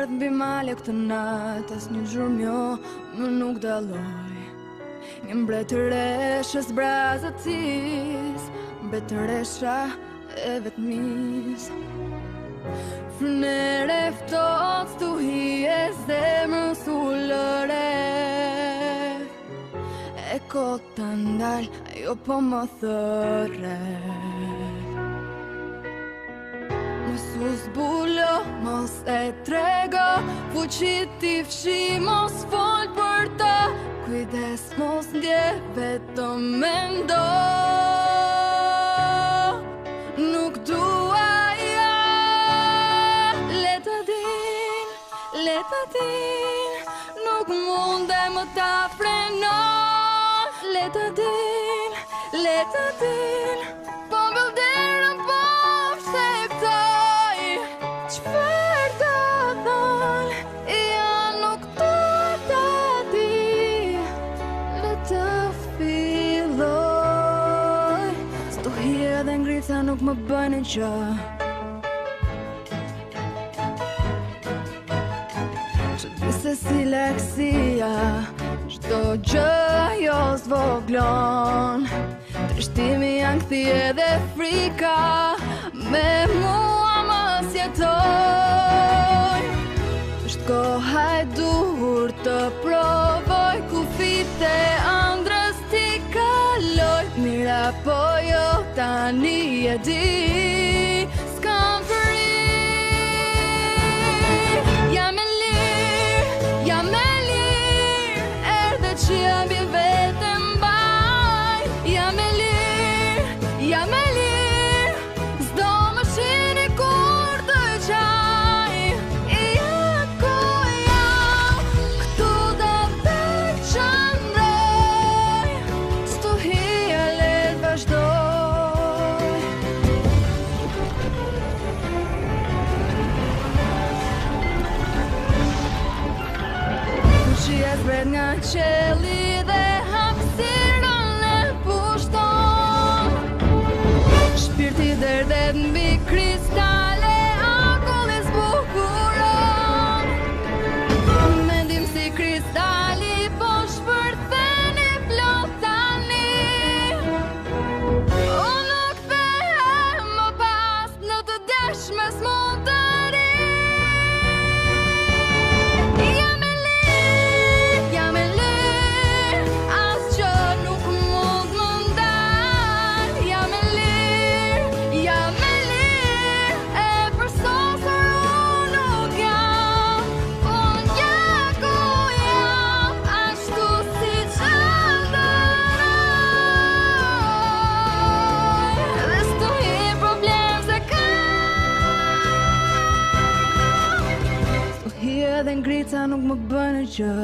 ardh mbi male këtë natë, asnjë zhurmjo më nuk dalloj. Një mbretëreshës brazëtis, mbretëresha e vetmis. Frynere ftoht stu hije zemrën sullëre. E kota ndal, ajo po më thërre. Mos u zbulo, mos e trego, fuqit t'i fshi, mos fol për ta. Kujdes mos ndje, vetëm mendo. Nuk dua ja, le ta din, nuk munde më ta frenon. Le ta din, po mbyll derën, po vështektoj. Çfarë ta thon, ja nuk dua ta di. Le të filloj, stohia dhe ngrica nuk më bëjnë gjë. Që di se si leksia, çdo gjë ajo s'voglon. Trishtimi janë kthie dhe frika, me mua mos jetoj. Është koha e dur të provoj, kufit e ëndrës t'i kaloj. Mira po jo, tani e di, s'kam fëri. Jam e lirë, erdhe që jam i vetëm baj. Jam e lirë, s'do më shini kur të qaj. Ja ku jam, këtu do të qëndroj. Stohia le të vazhdoj. Fuqia zbret nga qelli dhe hapësirën e pushton. Shpirti derdhet mbi kristale, akulli zbukuron. Mendim si kristali, po shpërthen i plot tani. Unë nuk kthehem më pas në të dashme s'mund të ri. Jam e lirë, asgjë nuk mund më ndal. Jam e lirë, e përsosur unë nuk jam. Unë ja ku jam, ashtu si që ndëroj. Dhe s'tu hi problem se kam. Stohia dhe ngrica nuk më bëjnë gjë.